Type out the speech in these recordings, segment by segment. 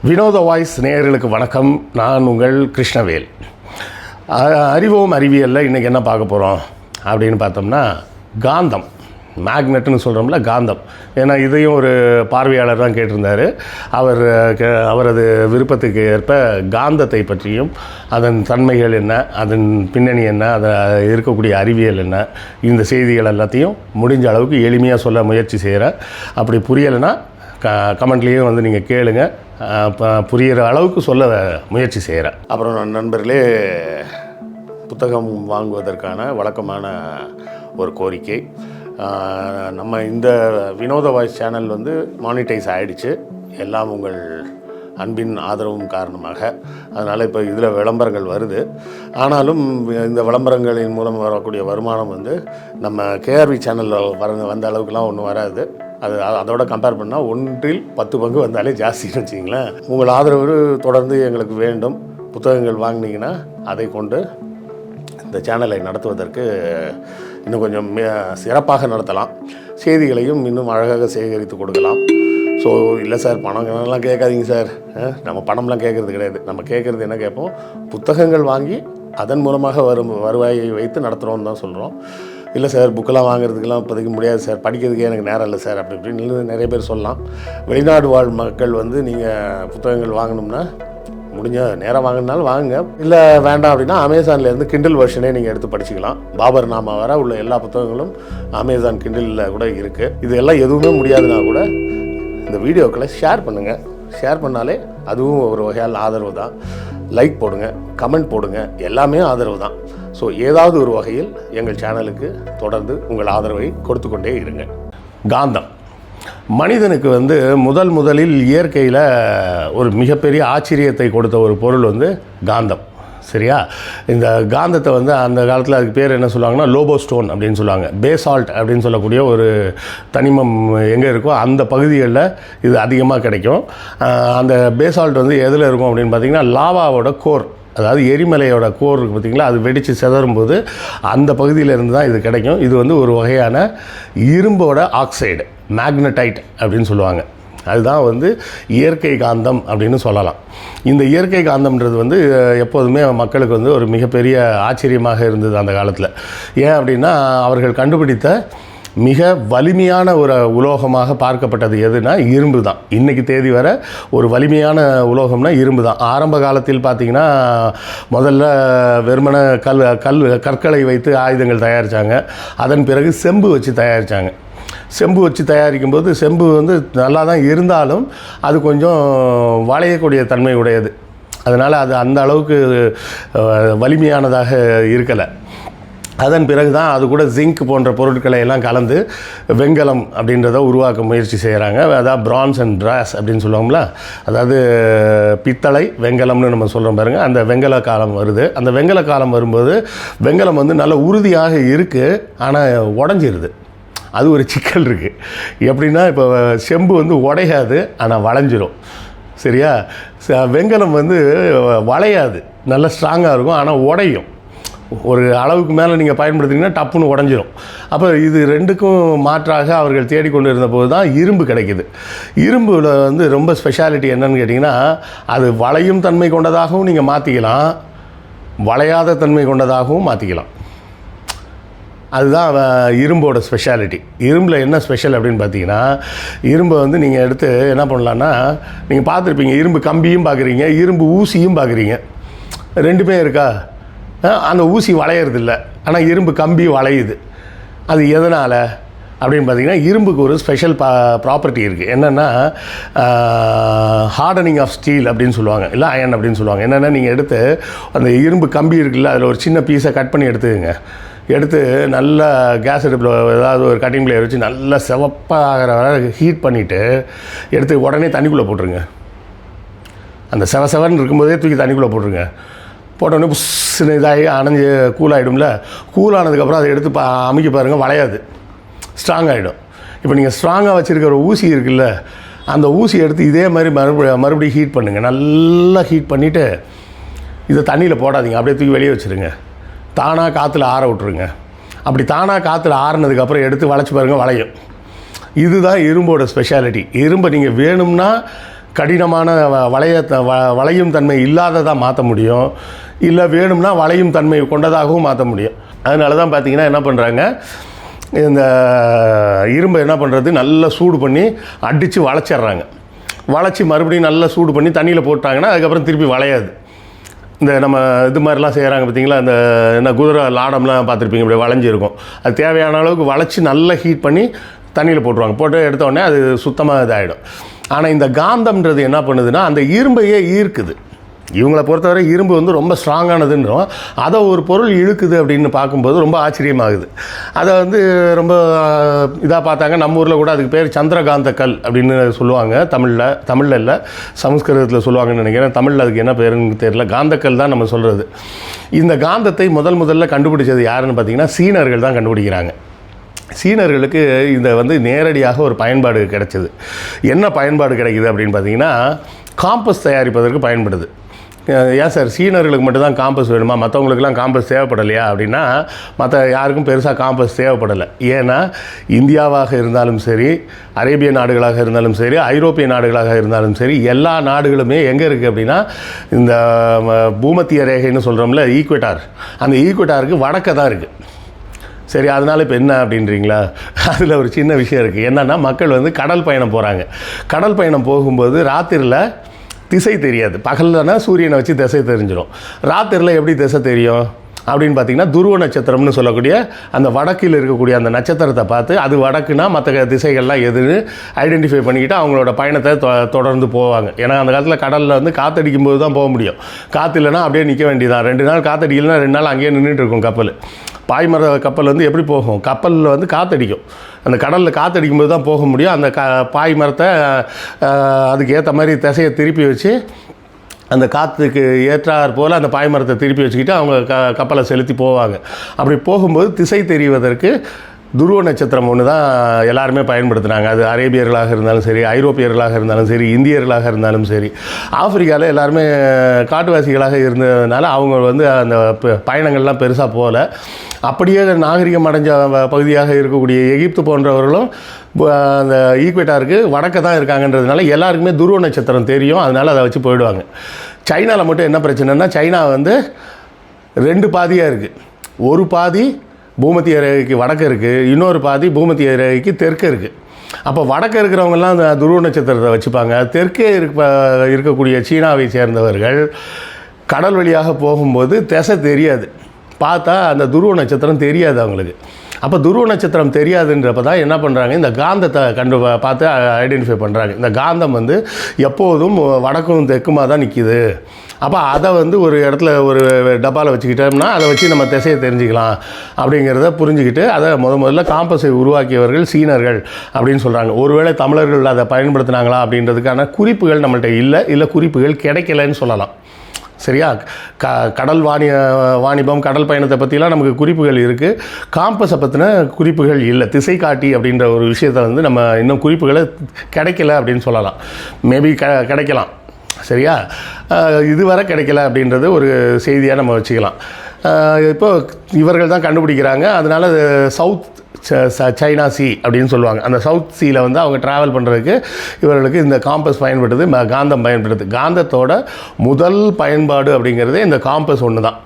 வினோத வாய்ஸ் நேயர்களுக்கு வணக்கம். நான் உங்கள் கிருஷ்ணவேல். அறிவோம் அறிவியலில் இன்றைக்கி என்ன பார்க்க போகிறோம் அப்படின்னு பார்த்தோம்னா, காந்தம், மேக்னெட்னு சொல்கிறோம்ல, காந்தம். ஏன்னா இதையும் ஒரு பார்வையாளர் தான் கேட்டிருந்தார். அவரது விருப்பத்துக்கு ஏற்ப காந்தத்தை பற்றியும் அதன் தன்மைகள் என்ன, அதன் பின்னணி என்ன, அதில் இருக்கக்கூடிய அறிவியல் என்ன, இந்த செய்திகள் எல்லாத்தையும் முடிஞ்ச அளவுக்கு எளிமையாக சொல்ல முயற்சி செய்கிறேன். அப்படி புரியலைன்னா கமெண்ட்லேயும் வந்து நீங்கள் கேளுங்க, புரிகிற அளவுக்கு சொல்ல முயற்சி செய்கிறேன். அப்புறம் நண்பர்களே, புத்தகம் வாங்குவதற்கான வழக்கமான ஒரு கோரிக்கை. நம்ம இந்த வினோத வாய்ஸ் சேனல் வந்து மானிட்டைஸ் ஆகிடுச்சு, எல்லாம் உங்கள் அன்பின் ஆதரவும் காரணமாக. அதனால் இப்போ இதில் விளம்பரங்கள் வருது. ஆனாலும் இந்த விளம்பரங்களின் மூலம் வரக்கூடிய வருமானம் வந்து நம்ம கேஆர்வி சேனலில் வந்த அளவுக்குலாம் ஒன்றும் வராது. அதோட கம்பேர் பண்ணால் 1/10 பங்கு வந்தாலே ஜாஸ்தின்னு வச்சிங்களேன். உங்கள் ஆதரவு தொடர்ந்து எங்களுக்கு வேண்டும். புத்தகங்கள் வாங்கினீங்கன்னா அதை கொண்டு இந்த சேனலை நடத்துவதற்கு இன்னும் கொஞ்சம் சிறப்பாக நடத்தலாம். செய்திகளையும் இன்னும் அழகாக சேகரித்து கொடுக்கலாம். ஸோ இல்லை சார், பணம்லாம் கேட்காதீங்க சார். நம்ம பணம்லாம் கேட்குறது கிடையாது. நம்ம கேட்குறது என்ன கேட்போம், புத்தகங்கள் வாங்கி அதன் மூலமாக வருவாயை வைத்து நடத்துகிறோன்னு தான் சொல்கிறோம். இல்லை சார், புக்கெல்லாம் வாங்குறதுக்கெல்லாம் இப்போதைக்கு முடியாது சார், படிக்கிறதுக்கே எனக்கு நேரம் இல்லை சார், அப்படி இப்படின்னு நிறைய பேர் சொல்லலாம். வெளிநாடு வாழ் மக்கள் வந்து நீங்கள் புத்தகங்கள் வாங்கணும்னா முடிஞ்ச நேரம் வாங்கினாலும் வாங்குங்க. இல்லை வேண்டாம் அப்படின்னா அமேசான்லேருந்து கிண்டில் வெர்ஷனே நீங்கள் எடுத்து படிச்சுக்கலாம். பாபர் நாமா வர உள்ள எல்லா புத்தகங்களும் அமேசான் கிண்டிலில் கூட இருக்குது. இது எல்லாம் எதுவுமே முடியாதுன்னா கூட இந்த வீடியோக்களை ஷேர் பண்ணுங்கள். ஷேர் பண்ணாலே அதுவும் ஒரு வகையால் ஆதரவு தான். லைக் போடுங்க, கமெண்ட் போடுங்க, எல்லாமே ஆதரவு தான். ஸோ ஏதாவது ஒரு வகையில் எங்கள் சேனலுக்கு தொடர்ந்து உங்கள் ஆதரவை கொடுத்து கொண்டே இருங்க. காந்தம் மனிதனுக்கு வந்து முதலில் இயற்கையில் ஒரு மிகப்பெரிய ஆச்சரியத்தை கொடுத்த ஒரு பொருள் வந்து காந்தம். சரியா? இந்த காந்தத்தை வந்து அந்த காலத்தில் அதுக்கு பேர் என்ன சொல்லுவாங்கன்னா, லோபோ ஸ்டோன் அப்படின்னு சொல்லுவாங்க. பேசால்ட் அப்படின்னு சொல்லக்கூடிய ஒரு தனிமம் எங்கே இருக்கோ அந்த பகுதிகளில் இது அதிகமாக கிடைக்கும். அந்த பேசால்ட் வந்து எதில் இருக்கும் அப்படின்னு பார்த்திங்கன்னா, லாவாவோட கோர், அதாவது எரிமலையோட கோர் இருக்குது பார்த்திங்களா, அது வெடித்து சிதறும்போது அந்த பகுதியிலேருந்து தான் இது கிடைக்கும். இது வந்து ஒரு வகையான இரும்போட ஆக்சைடு, மேக்னடைட் அப்படின்னு சொல்லுவாங்க. அதுதான் வந்து இயற்கை காந்தம் அப்படின்னு சொல்லலாம். இந்த இயற்கை காந்தம்ன்றது வந்து எப்போதுமே மக்களுக்கு வந்து ஒரு மிகப்பெரிய ஆச்சரியமாக இருந்தது அந்த காலத்தில். ஏன் அப்படின்னா, அவர்கள் கண்டுபிடித்த மிக வலிமையான ஒரு உலோகமாக பார்க்கப்பட்டது எதுனா இரும்பு தான். இன்றைக்கி தேதி வர ஒரு வலிமையான உலோகம்னா இரும்பு தான். ஆரம்ப காலத்தில் பார்த்திங்கன்னா முதல்ல வெறுமன கற்களை வைத்து ஆயுதங்கள் தயாரித்தாங்க. அதன் பிறகு செம்பு வச்சு தயாரித்தாங்க. செம்பு வச்சு தயாரிக்கும்போது செம்பு வந்து நல்லா தான் இருந்தாலும் அது கொஞ்சம் வளையக்கூடிய தன்மை உடையது. அதனால் அது அந்த அளவுக்கு வலிமையானதாக இருக்கலை. அதன் பிறகு தான் அது கூட ஜிங்க் போன்ற பொருட்களை எல்லாம் கலந்து வெண்கலம் அப்படின்றத உருவாக்க முயற்சி செய்கிறாங்க. அதாவது பிரான்ஸ் அண்ட் பிராஸ் அப்படின்னு சொல்லுவோம்ல, அதாவது பித்தளை வெண்கலம்னு நம்ம சொல்கிறோம் பாருங்கள். அந்த வெண்கல காலம் வருது. அந்த வெண்கல காலம் வரும்போது வெண்கலம் வந்து நல்ல உறுதியாக இருக்குது, ஆனால் உடஞ்சிருது. அது ஒரு சிக்கல் இருக்குது. எப்படின்னா, இப்போ செம்பு வந்து உடையாது, ஆனால் வளைஞ்சிரும். சரியா? வெண்கலம் வந்து வளையாது, நல்ல ஸ்ட்ராங்காக இருக்கும், ஆனால் உடையும். ஒரு அளவுக்கு மேலே நீங்கள் பயன்படுத்திங்கன்னா டப்புன்னு உடஞ்சிரும். அப்போ இது ரெண்டுக்கும் மாற்றாக அவர்கள் தேடிக்கொண்டு இருந்தபோது தான் இரும்பு கிடைக்கிது. இரும்பில் வந்து ரொம்ப ஸ்பெஷாலிட்டி என்னன்னு கேட்டிங்கன்னா, அது வளையும் தன்மை கொண்டதாகவும் நீங்கள் மாற்றிக்கலாம், வளையாத தன்மை கொண்டதாகவும் மாற்றிக்கலாம். அதுதான் இரும்போட ஸ்பெஷாலிட்டி. இரும்பில் என்ன ஸ்பெஷல் அப்படின்னு பார்த்தீங்கன்னா, இரும்பை வந்து நீங்கள் எடுத்து என்ன பண்ணலான்னா, நீங்கள் பார்த்துருப்பீங்க, இரும்பு கம்பியும் பார்க்குறீங்க, இரும்பு ஊசியும் பார்க்குறீங்க, ரெண்டுமே இருக்கா? அந்த ஊசி வளையிறதில்ல, ஆனால் இரும்பு கம்பி வளையுது. அது எதனால் அப்படின்னு பார்த்தீங்கன்னா, இரும்புக்கு ஒரு ஸ்பெஷல் ப்ராப்பர்ட்டி இருக்குது. என்னென்னா, ஹார்டனிங் ஆஃப் ஸ்டீல் அப்படின்னு சொல்லுவாங்க, இல்லை அயன் அப்படின்னு சொல்லுவாங்க. என்னென்னா, நீங்கள் எடுத்து அந்த இரும்பு கம்பி இருக்குல்ல, அதில் ஒரு சின்ன பீஸை கட் பண்ணி எடுத்துக்கங்க. எடுத்து நல்லா கேஸ் அடுப்பில் ஏதாவது ஒரு கட்டிங் பிளேயர் வச்சு நல்லா செவப்பாகிற வரை ஹீட் பண்ணிவிட்டு எடுத்து உடனே தண்ணிக்குள்ளே போட்டுருங்க. அந்த செவன்னு இருக்கும்போதே தூக்கி தண்ணிக்குள்ளே போட்டுருங்க. போட்டோடனே புஷ்ஷுன்னு இதாகி அணைஞ்சு கூலாகிடும்ல. கூலானதுக்கப்புறம் அதை எடுத்து அமைக்க பாருங்கள், வளையாது, ஸ்ட்ராங் ஆகிடும். இப்போ நீங்கள் ஸ்ட்ராங்காக வச்சுருக்கிற ஊசி இருக்குல்ல, அந்த ஊசி எடுத்து இதே மாதிரி மறுபடியும் ஹீட் பண்ணுங்கள். நல்லா ஹீட் பண்ணிவிட்டு இதை தண்ணியில் போடாதீங்க, அப்படியே தூக்கி வெளியே வச்சுருங்க. தானாக காற்றுல ஆற விட்ருங்க. அப்படி தானாக காற்றுல ஆறுனதுக்கப்புறம் எடுத்து வளைச்சி பாருங்கள், வளையும். இதுதான் இரும்போட ஸ்பெஷாலிட்டி. இரும்பை நீங்கள் வேணும்னா கடினமான வளையும் தன்மை இல்லாததாக மாற்ற முடியும், இல்லை வேணும்னா வளையும் தன்மை கொண்டதாகவும் மாற்ற முடியும். அதனால தான் பார்த்திங்கன்னா என்ன பண்ணுறாங்க, இந்த இரும்பை என்ன பண்ணுறது, நல்லா சூடு பண்ணி அடித்து வளைச்சிட்றாங்க. வளைச்சி மறுபடியும் நல்லா சூடு பண்ணி தண்ணியில் போட்டாங்கன்னா அதுக்கப்புறம் திருப்பி வளையாது. இந்த நம்ம இது மாதிரிலாம் செய்கிறாங்க பார்த்திங்களா, இந்த என்ன குதிரை லாடம்லாம் பார்த்துருப்பீங்க, இப்படி வளைஞ்சிருக்கும். அது தேவையான அளவுக்கு வளைச்சி நல்லா ஹீட் பண்ணி தண்ணியில் போட்டுருவாங்க. போட்டு எடுத்தோடனே அது சுத்தமாக இதாகிடும். ஆனால் இந்த காந்தம்ன்றது என்ன பண்ணுதுன்னா அந்த இரும்பையே ஈர்க்குது. இவங்களை பொறுத்தவரை இரும்பு வந்து ரொம்ப ஸ்ட்ராங்கானதுன்றோம், அதை ஒரு பொருள் இழுக்குது அப்படின்னு பார்க்கும்போது ரொம்ப ஆச்சரியமாகுது. அதை வந்து ரொம்ப இதாக பார்த்தாங்க. நம்ம ஊரில் கூட அதுக்கு பேர் சந்திரகாந்த கல் அப்படின்னு சொல்லுவாங்க. தமிழில் இல்லை, சமஸ்கிருதத்தில் சொல்லுவாங்கன்னு நினைக்கிறேன். தமிழில் அதுக்கு என்ன பேருன்னு தெரியல. காந்தக்கல் தான் நம்ம சொல்கிறது. இந்த காந்தத்தை முதல்ல கண்டுபிடிச்சது யாருன்னு பார்த்தீங்கன்னா சீனர்கள் தான் கண்டுபிடிக்கிறாங்க. சீனர்களுக்கு இதை வந்து நேரடியாக ஒரு பயன்பாடு கிடைச்சிது. என்ன பயன்பாடு கிடைக்கிது அப்படின்னு பார்த்தீங்கன்னா, காம்பஸ் தயாரிப்பதற்கு பயன்படுது. ஏன் சார் சீனர்களுக்கு மட்டும்தான் காம்பஸ் வேணுமா, மற்றவங்களுக்கெல்லாம் காம்பஸ் தேவைப்படலையா அப்படின்னா, மற்ற யாருக்கும் பெருசாக காம்பஸ் தேவைப்படலை. ஏன்னா இந்தியாவாக இருந்தாலும் சரி, அரேபிய நாடுகளாக இருந்தாலும் சரி, ஐரோப்பிய நாடுகளாக இருந்தாலும் சரி, எல்லா நாடுகளுமே எங்கே இருக்குது அப்படின்னா இந்த பூமத்திய ரேகைன்னு சொல்கிறோம்ல, ஈக்வெட்டார், அந்த ஈக்வெட்டாருக்கு வடக்க தான் இருக்குது. சரி, அதனால் இப்போ என்ன அப்படின்றீங்களா, அதில் ஒரு சின்ன விஷயம் இருக்குது. என்னென்னா, மக்கள் வந்து கடல் பயணம் போகிறாங்க. கடல் பயணம் போகும்போது ராத்திரியில் திசை தெரியாது. பகல்லனா சூரியனை வச்சு திசை தெரிஞ்சிடும். ராத்திரியில் எப்படி திசை தெரியும் அப்படின்னு பார்த்தீங்கன்னா, துருவ நட்சத்திரம்னு சொல்லக்கூடிய அந்த வடக்கில் இருக்கக்கூடிய அந்த நட்சத்திரத்தை பார்த்து அது வடக்குனா மற்ற திசைகள்லாம் எதுன்னு ஐடென்டிஃபை பண்ணிக்கிட்டு அவங்களோட பயணத்தை தொடர்ந்து போவாங்க. ஏன்னா அந்த காலத்தில் கடலில் வந்து காற்றடிக்கும் போது தான் போக முடியும். காற்று இல்லைனா அப்படியே நிற்க வேண்டியதான். 2 நாள் காற்றடிக்கலைன்னா 2 நாள் அங்கேயே நின்றுட்டு இருக்கும் கப்பல். பாய்மர கப்பல் வந்து எப்படி போகும், கப்பலில் வந்து காற்றடிக்கும். அந்த கடலில் காற்றடிக்கும் போது தான் போக முடியும். அந்த பாய்மரத்தை அதுக்கு ஏற்ற மாதிரி திசையை திருப்பி வச்சு அந்த காற்றுக்கு ஏற்றார் போல் அந்த பாய்மரத்தை திருப்பி வச்சுக்கிட்டு அவங்க கப்பலை செலுத்தி போவாங்க. அப்படி போகும்போது திசை தெரிவதற்கு துருவ நட்சத்திரம் ஒன்று தான் எல்லாருமே பயன்படுத்தினாங்க. அது அரேபியர்களாக இருந்தாலும் சரி, ஐரோப்பியர்களாக இருந்தாலும் சரி, இந்தியர்களாக இருந்தாலும் சரி. ஆப்பிரிக்காவில் எல்லாருமே காட்டுவாசிகளாக இருந்ததுனால அவங்க வந்து அந்த பயணங்கள்லாம் பெருசாக போகல. அப்படியே நாகரிகம் அடைஞ்ச பகுதியாக இருக்கக்கூடிய எகிப்து போன்றவர்களும் அந்த ஈக்வேட்டாருக்கு வடக்க தான் இருக்காங்கன்றதுனால எல்லாருக்குமே துருவ நட்சத்திரம் தெரியும். அதனால் அதை வச்சு போயிடுவாங்க. சைனாவில் மட்டும் என்ன பிரச்சனைனா, சைனா வந்து 2 பாதியாக இருக்குது. ஒரு பாதி பூமத்திய ரேகைக்கு வடக்கு இருக்குது, இன்னொரு பாதி பூமத்திய ரேகைக்கு தெற்கு இருக்குது. அப்போ வடக்க இருக்கிறவங்கெல்லாம் அந்த துருவ நட்சத்திரத்தை வச்சுப்பாங்க. தெற்கே இருக்கக்கூடிய சீனாவை சேர்ந்தவர்கள் கடல் வழியாக போகும்போது திசை தெரியாது, பார்த்தா அந்த துருவ நட்சத்திரம் தெரியாது அவங்களுக்கு. அப்போ துருவ நட்சத்திரம் தெரியாதுன்றப்ப தான் என்ன பண்ணுறாங்க, இந்த காந்தத்தை பார்த்து ஐடென்டிஃபை பண்ணுறாங்க. இந்த காந்தம் வந்து எப்போதும் வடக்கும் தெற்குமாக தான் நிற்கிது. அப்போ அதை வந்து ஒரு இடத்துல ஒரு டப்பாவில் வச்சுக்கிட்டோம்னா அதை வச்சு நம்ம திசையை தெரிஞ்சுக்கலாம் அப்படிங்கிறத புரிஞ்சுக்கிட்டு அதை முதல்ல காம்பஸை உருவாக்கியவர்கள் சீனர்கள் அப்படின்னு சொல்கிறாங்க. ஒருவேளை தமிழர்கள் அதை பயன்படுத்தினாங்களா அப்படின்றதுக்கான குறிப்புகள் நம்மள்கிட்ட இல்லை குறிப்புகள் கிடைக்கலன்னு சொல்லலாம். சரியா, கடல் வாணிபம் கடல் பயணத்தை பற்றிலாம் நமக்கு குறிப்புகள் இருக்குது. காம்பஸை பற்றின குறிப்புகள் இல்லை. திசை காட்டி அப்படின்ற ஒரு விஷயத்தை வந்து நம்ம இன்னும் குறிப்புகளை கிடைக்கல அப்படின்னு சொல்லலாம். மேபி கிடைக்கலாம். சரியா, இதுவரை கிடைக்கல அப்படின்றது ஒரு செய்தியாக நம்ம வச்சுக்கலாம். இப்போது இவர்கள் தான் கண்டுபிடிக்கிறாங்க. அதனால் சவுத் சைனா சி அப்படின்னு சொல்லுவாங்க. அந்த சவுத் சீயில் வந்து அவங்க ட்ராவல் பண்ணுறதுக்கு இவர்களுக்கு இந்த காம்பஸ் பயன்படுது, காந்தம் பயன்படுது. காந்தத்தோட முதல் பயன்பாடு அப்படிங்கிறது இந்த காம்பஸ் ஒன்று தான்.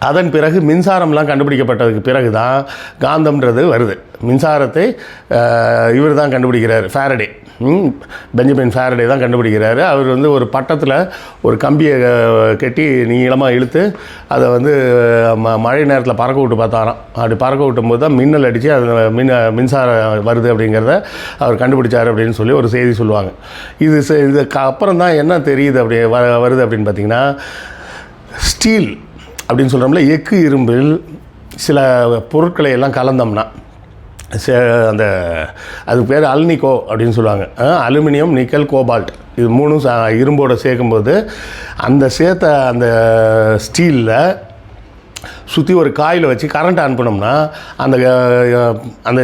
அதன் பிறகு மின்சாரம்லாம் கண்டுபிடிக்கப்பட்டதுக்கு பிறகு தான் காந்தம்ன்றது வருது. மின்சாரத்தை இவர் தான் கண்டுபிடிக்கிறார், ஃபாரடே. பெஞ்சமின் ஃபாரடே தான் கண்டுபிடிக்கிறாரு. அவர் வந்து ஒரு பட்டத்தில் ஒரு கம்பியை கட்டி நீளமாக இழுத்து அதை வந்து மழை நேரத்தில் பறக்க விட்டு பார்த்தாராம். அப்படி பறக்க விட்டும் போது தான் மின்னல் அடித்து அது மின்சாரம் வருது அப்படிங்கிறத அவர் கண்டுபிடிச்சார் அப்படின்னு சொல்லி ஒரு செய்தி சொல்லுவாங்க. இதுக்கு அப்புறம் தான் என்ன தெரியுது அப்படி வருது அப்படின்னு பார்த்திங்கன்னா, ஸ்டீல் அப்படின்னு சொல்கிறோம்ல, எக்கு இரும்பில் சில பொருட்களை எல்லாம் கலந்தோம்னா அந்த அதுக்கு பேர் அல்னிகோ அப்படின்னு சொல்லுவாங்க. அலுமினியம், நிக்கல், கோபால்ட், இது 3 இரும்போடு சேர்க்கும்போது அந்த சேர்த்த அந்த ஸ்டீலில் சுற்றி ஒரு காயில் வச்சு கரண்ட் அனுப்பினோம்னா அந்த அந்த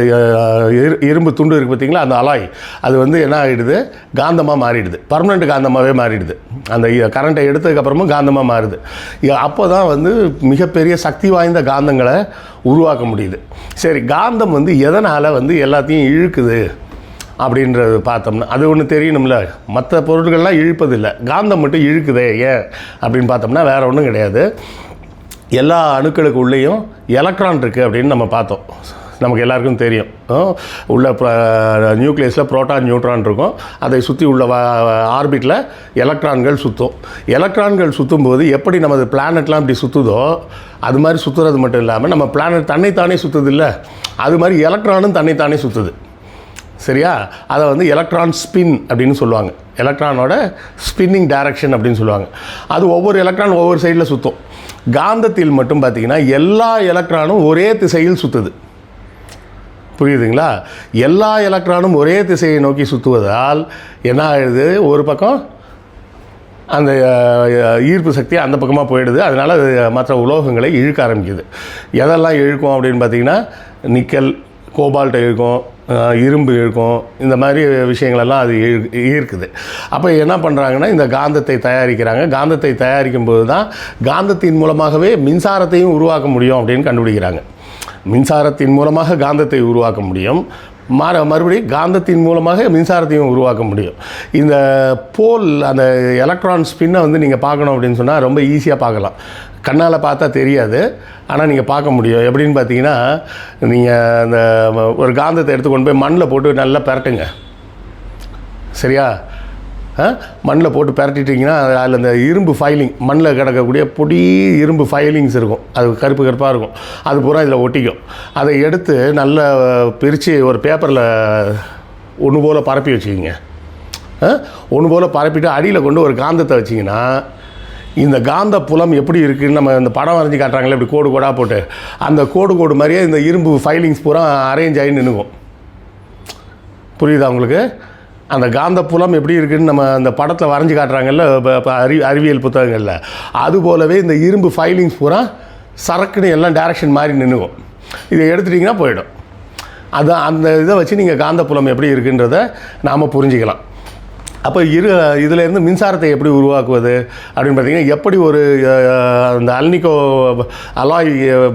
இரும்பு துண்டு இருக்குது பார்த்திங்களா, அந்த அலாய் அது வந்து என்ன ஆகிடுது, காந்தமாக மாறிடுது. பர்மனெண்ட் காந்தமாகவே மாறிடுது. அந்த கரண்ட்டை எடுத்ததுக்கப்புறமும் காந்தமாக மாறுது. அப்போ தான் வந்து மிகப்பெரிய சக்தி வாய்ந்த காந்தங்களை உருவாக்க முடியுது. சரி, காந்தம் வந்து எதனால் வந்து எல்லாத்தையும் இழுக்குது அப்படின்றது பார்த்தோம்னா அது ஒன்று தெரியணும்ல. மற்ற பொருட்கள்லாம் இழுப்பதில்லை, காந்தம் மட்டும் இழுக்குதே ஏன் அப்படின்னு பார்த்தோம்னா வேறு ஒன்றும் கிடையாது. எல்லா அணுக்களுக்கு உள்ளேயும் எலக்ட்ரான் இருக்குது அப்படின்னு நம்ம பார்த்தோம். நமக்கு எல்லாருக்கும் தெரியும். உள்ள நியூக்ளியஸில் புரோட்டான் நியூட்ரான் இருக்கும். அதை சுற்றி உள்ள ஆர்பிட்டில் எலக்ட்ரான்கள் சுற்றும். எலக்ட்ரான்கள் சுற்றும்போது எப்படி நமது பிளானட்லாம் இப்படி சுற்றுதோ அது மாதிரி சுற்றுறது மட்டும் இல்லாமல் நம்ம பிளானட் தன்னைத்தானே சுற்றுது இல்லை, அது மாதிரி எலக்ட்ரானும் தன்னைத்தானே சுற்றுது. சரியா? அதை வந்து எலக்ட்ரான் ஸ்பின் அப்படின்னு சொல்லுவாங்க. எலக்ட்ரானோட ஸ்பின்னிங் டைரக்ஷன் அப்படின்னு சொல்லுவாங்க. அது ஒவ்வொரு எலக்ட்ரான் ஒவ்வொரு சைடில் சுற்றும். காந்தத்தில் மட்டும் பார்த்திங்கன்னா எல்லா எலக்ட்ரானும் ஒரே திசையில் சுற்றுது. புரியுதுங்களா? எல்லா எலக்ட்ரானும் ஒரே திசையை நோக்கி சுற்றுவதால் என்ன ஆகிடுது, ஒரு பக்கம் அந்த ஈர்ப்பு சக்தி அந்த பக்கமாக போயிடுது. அதனால் அது மற்ற உலோகங்களை இழுக்க ஆரம்பிக்குது. எதெல்லாம் இழுக்கும் அப்படின்னு பார்த்திங்கன்னா நிக்கல், கோபால்ட்டை இழுக்கும், இரும்பு இழுக்கும், இந்த மாதிரி விஷயங்களெல்லாம் அது ஈர்க்குது. அப்போ என்ன பண்ணுறாங்கன்னா இந்த காந்தத்தை தயாரிக்கிறாங்க. காந்தத்தை தயாரிக்கும் போது தான் காந்தத்தின் மூலமாகவே மின்சாரத்தையும் உருவாக்க முடியும் அப்படின்னு கண்டுபிடிக்கிறாங்க. மின்சாரத்தின் மூலமாக காந்தத்தை உருவாக்க முடியும், மறுபடியும் காந்தத்தின் மூலமாக மின்சாரத்தையும் உருவாக்க முடியும். இந்த போல் அந்த எலக்ட்ரான் ஸ்பின்னை வந்து நீங்கள் பார்க்கணும் அப்படின்னு சொன்னால் ரொம்ப ஈஸியாக பார்க்கலாம். கண்ணால் பார்த்தா தெரியாது, ஆனால் நீங்கள் பார்க்க முடியும். எப்படின்னு பார்த்தீங்கன்னா, நீங்கள் அந்த ஒரு காந்தத்தை எடுத்து கொண்டு போய் மண்ணில் போட்டு நல்லா பெரட்டுங்க. சரியா? மண்ணில் போட்டு பெரட்டிட்டிங்கன்னா அதில் இந்த இரும்பு ஃபைலிங், மண்ணில் கிடக்கக்கூடிய பொடி இரும்பு ஃபைலிங்ஸ் இருக்கும், அது கருப்பு கருப்பாக இருக்கும், அது பூரா இதில் ஒட்டிக்கும். அதை எடுத்து நல்லா பிரித்து ஒரு பேப்பரில் ஒன்று போல் பரப்பி வச்சுக்கிங்க. ஒன்று போல் பரப்பிட்டு அடியில் கொண்டு ஒரு காந்தத்தை வச்சிங்கன்னா இந்த காந்த புலம் எப்படி இருக்குதுன்னு நம்ம இந்த படம் வரைஞ்சி காட்டுறாங்களே இப்படி கோடு கோடாக போட்டு, அந்த கோடு மாதிரியே இந்த இரும்பு ஃபைலிங்ஸ் பூரா அரேஞ்ச் ஆகி நின்றுக்கும். புரியுதா உங்களுக்கு? அந்த காந்த புலம் எப்படி இருக்குதுன்னு நம்ம அந்த படத்தில் வரைஞ்சி காட்டுறாங்கல்ல இப்போ அறிவியல் புத்தகங்களில், அது போலவே இந்த இரும்பு ஃபைலிங்ஸ் பூரா சரக்குன்னு எல்லாம் டைரக்ஷன் மாதிரி நின்றுக்கும். இதை எடுத்துட்டிங்கன்னா போயிடும். அதான் அந்த இதை வச்சு நீங்கள் காந்த புலம் எப்படி இருக்குன்றதை நாம் புரிஞ்சிக்கலாம். அப்போ இதிலேருந்து மின்சாரத்தை எப்படி உருவாக்குவது அப்படின்னு பார்த்தீங்கன்னா, எப்படி ஒரு அந்த அல்னிகோ அலாய்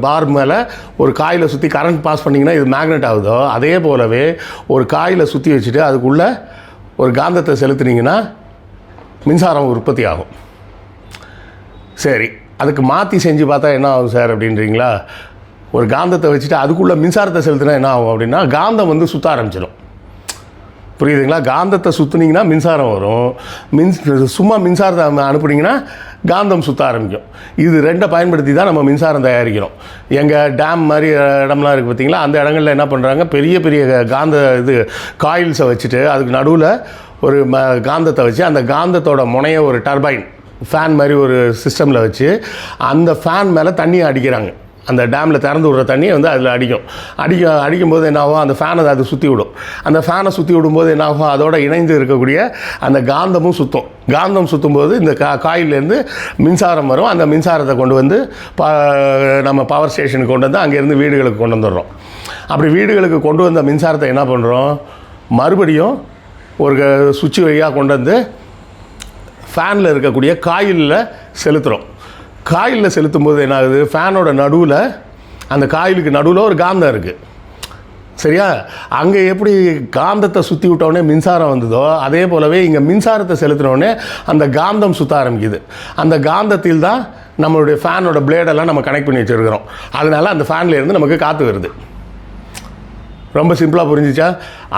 பார் மேலே ஒரு காயிலை சுற்றி கரண்ட் பாஸ் பண்ணிங்கன்னா இது மேக்னெட் ஆகுதோ, அதே போலவே ஒரு காயிலை சுற்றி வச்சுட்டு அதுக்குள்ளே ஒரு காந்தத்தை செலுத்துனீங்கன்னா மின்சாரம் உற்பத்தி ஆகும். சரி, அதுக்கு மாற்றி செஞ்சு பார்த்தா என்ன ஆகும் சார் அப்படின்றீங்களா? ஒரு காந்தத்தை வச்சுட்டு அதுக்குள்ளே மின்சாரத்தை செலுத்தினா என்ன ஆகும் அப்படின்னா, காந்தம் வந்து சுற்ற ஆரம்பிச்சிடும். புரியுதுங்களா? காந்தத்தை சுற்றுனீங்கன்னா மின்சாரம் வரும். சும்மா மின்சாரத்தை அனுப்புனீங்கன்னா காந்தம் சுற்ற ஆரம்பிக்கும். இது ரெண்டை பயன்படுத்தி தான் நம்ம மின்சாரம் தயாரிக்கிறோம். எங்கள் டேம் மாதிரி இடம்லாம் இருக்குது பார்த்திங்களா, அந்த இடங்களில் என்ன பண்ணுறாங்க, பெரிய பெரிய காயில்ஸை வச்சுட்டு அதுக்கு நடுவில் ஒரு காந்தத்தை வச்சு அந்த காந்தத்தோட முனைய ஒரு டர்பைன் ஃபேன் மாதிரி ஒரு சிஸ்டமில் வச்சு அந்த ஃபேன் மேலே தண்ணியை அடிக்கிறாங்க. அந்த டேமில் திறந்து விடுற தண்ணியை வந்து அதில் அடிக்கும்போது என்னாகும், அந்த ஃபேனை அது சுற்றி விடும். அந்த ஃபேனை சுற்றி விடும்போது என்னாகும், அதோட இணைந்து இருக்கக்கூடிய அந்த காந்தமும் சுற்றும். காந்தம் சுற்றும்போது இந்த காயிலேருந்து மின்சாரம் வரும். அந்த மின்சாரத்தை கொண்டு வந்து நம்ம பவர் ஸ்டேஷனுக்கு கொண்டு வந்து அங்கேருந்து வீடுகளுக்கு கொண்டு வந்துடுறோம். அப்படி வீடுகளுக்கு கொண்டு வந்த மின்சாரத்தை என்ன பண்ணுறோம், மறுபடியும் ஒரு சுவிட்ச் வழியாக கொண்டு வந்து ஃபேனில் இருக்கக்கூடிய காயிலில் செலுத்துகிறோம். காயிலில் செலுத்தும் போது என்ன ஆகுது, ஃபேனோட நடுவில் அந்த காயிலுக்கு நடுவில் ஒரு காந்தம் இருக்குது. சரியா? அங்கே எப்படி காந்தத்தை சுற்றி விட்டோடனே மின்சாரம் வந்ததோ அதே போலவே இங்கே மின்சாரத்தை செலுத்தினோடனே அந்த காந்தம் சுற்ற ஆரம்பிக்குது. அந்த காந்தத்தில் தான் நம்மளுடைய ஃபேனோட பிளேடெல்லாம் நம்ம கனெக்ட் பண்ணி வச்சுருக்கிறோம். அதனால் அந்த ஃபேன்லேருந்து நமக்கு காற்று வருது. ரொம்ப சிம்பிளாக புரிஞ்சிச்சா?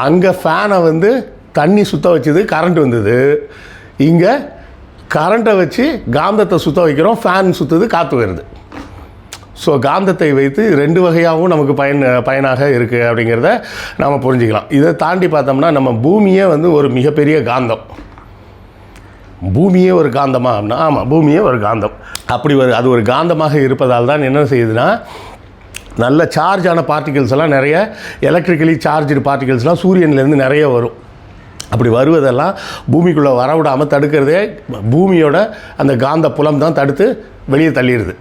அங்கே ஃபேனை வந்து தண்ணி சுற்ற வச்சுது, கரண்ட் வந்தது. இங்கே கரண்ட்டை வச்சு காந்தத்தை சுற்ற வைக்கிறோம், ஃபேன் சுற்றுது, காற்று வருது. ஸோ காந்தத்தை வைத்து ரெண்டு வகையாகவும் நமக்கு பயனாக இருக்குது அப்படிங்கிறத நாம் புரிஞ்சுக்கலாம். இதை தாண்டி பார்த்தோம்னா நம்ம பூமியே வந்து ஒரு மிகப்பெரிய காந்தம். பூமியே ஒரு காந்தமாக அப்படின்னா, ஆமாம், பூமியே ஒரு காந்தம். அப்படி அது ஒரு காந்தமாக இருப்பதால் தான் என்ன செய்யுதுன்னா, நல்ல சார்ஜான பார்ட்டிகல்ஸ் எல்லாம் நிறைய எலக்ட்ரிக்கலி சார்ஜ்டு பார்ட்டிகல்ஸ்லாம் சூரியன்லேருந்து நிறைய வரும். அப்படி வருவதெல்லாம் பூமிக்குள்ளே வரவிடாமல் தடுக்கிறதே பூமியோட அந்த காந்த புலம் தான் தடுத்து வெளியே தள்ளிடுது.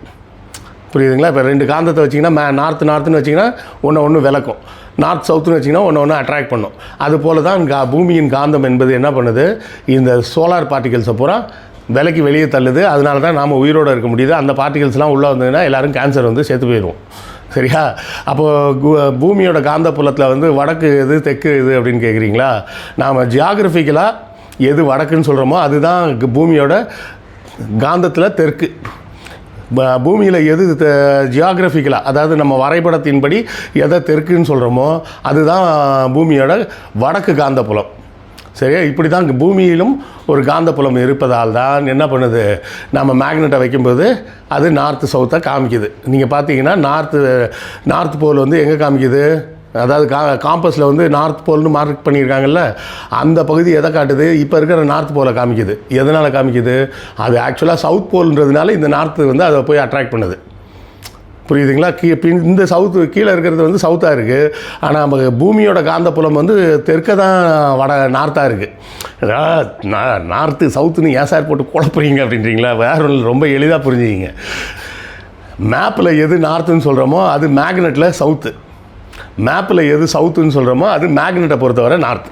புரியுதுங்களா? இப்போ ரெண்டு காந்தத்தை வச்சிங்கன்னா நார்த்துன்னு வச்சிங்கன்னா ஒன்று விளக்கும், நார்த் சவுத்துன்னு வச்சிங்கன்னா ஒன்று அட்ராக்ட் பண்ணும். அதுபோல் தான் பூமியின் காந்தம் என்பது என்ன பண்ணுது, இந்த சோலார் பார்ட்டிகல்ஸை பூரா விலைக்கு வெளியே தள்ளுது. அதனால தான் நாம் உயிரோடு இருக்க முடியுது. அந்த பார்ட்டிகல்ஸ்லாம் உள்ளே வந்ததுன்னா எல்லோரும் கேன்சர் வந்து செத்து போயிடுவோம். சரியா? அப்போது பூமியோட காந்தப்புலத்தில் வந்து வடக்கு எது தெற்கு எது அப்படின்னு கேட்குறீங்களா? நாம் ஜியாகிரபிக்கலாக எது வடக்குன்னு சொல்கிறோமோ அதுதான் பூமியோட காந்தத்தில் தெற்கு. பூமியில் எது ஜியாகிரபிக்கலாக, அதாவது நம்ம வரைபடத்தின்படி எதை தெற்குன்னு சொல்கிறோமோ அதுதான் பூமியோட வடக்கு காந்தப்புலம். சரியா? இப்படி தான் பூமியிலும் ஒரு காந்தப்புலம் இருப்பதால் தான் என்ன பண்ணுது, நம்ம மேக்னெட்டை வைக்கும்போது அது நார்த்து சவுத்தை காமிக்குது. நீங்கள் பார்த்தீங்கன்னா நார்த் போல் வந்து எங்கே காமிக்குது, அதாவது காம்பஸில் வந்து நார்த் போல்னு மார்க் பண்ணியிருக்காங்கல்ல, அந்த பகுதி எதை காட்டுது, இப்போ இருக்கிற நார்த் போலை காமிக்குது. எதனால் காமிக்குது, அது ஆக்சுவலாக சவுத் போல்ன்றதுனால இந்த நார்த்து வந்து அதை போய் அட்ராக்ட் பண்ணுது. புரியுதுங்களா? இந்த சவுத்து கீழே இருக்கிறது வந்து சவுத்தாக இருக்குது, ஆனால் நம்ம பூமியோட காந்தப்புலம் வந்து தெற்க தான் நார்த்தாக இருக்குது. நார்த்து சவுத்துன்னு ஏன் சார் போட்டு குழப்புறீங்க அப்படின்றீங்களா? வேறு ரொம்ப எளிதாக புரிஞ்சுக்கிங்க. மேப்பில் எது நார்த்துன்னு சொல்கிறோமோ அது மேக்னெட்டில் சவுத்து, மேப்பில் எது சவுத்துன்னு சொல்கிறோமோ அது மேக்னெட்டை பொறுத்தவரை நார்த்.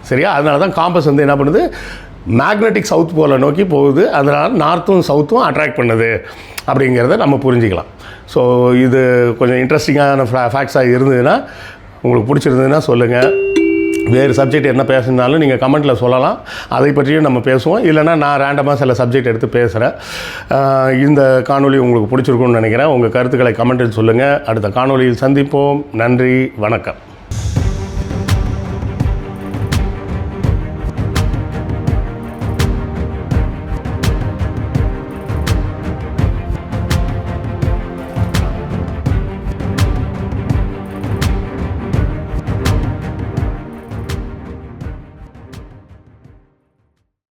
சரியா? அதனால தான் காம்பஸ் வந்து என்ன பண்ணுது, மேக்னெட்டிக் சவுத் போல நோக்கி போகுது. அதனால் நார்த்தும் சவுத்தும் அட்ராக்ட் பண்ணுது அப்படிங்கிறத நம்ம புரிஞ்சிக்கலாம். ஸோ இது கொஞ்சம் இன்ட்ரெஸ்டிங்கான ஃபேக்ட்ஸாக இருந்ததுன்னா, உங்களுக்கு பிடிச்சிருந்ததுன்னா சொல்லுங்கள். வேறு சப்ஜெக்ட் என்ன பேசுனாலும் நீங்கள் கமெண்ட்டில் சொல்லலாம், அதை பற்றியும் நம்ம பேசுவோம். இல்லைனா நான் ரேண்டமாக சில சப்ஜெக்ட் எடுத்து பேசுகிறேன். இந்த காணொளி உங்களுக்கு பிடிச்சிருக்குன்னு நினைக்கிறேன். உங்கள் கருத்துக்களை கமெண்ட்டில் சொல்லுங்கள். அடுத்த காணொளியில் சந்திப்போம். நன்றி, வணக்கம்.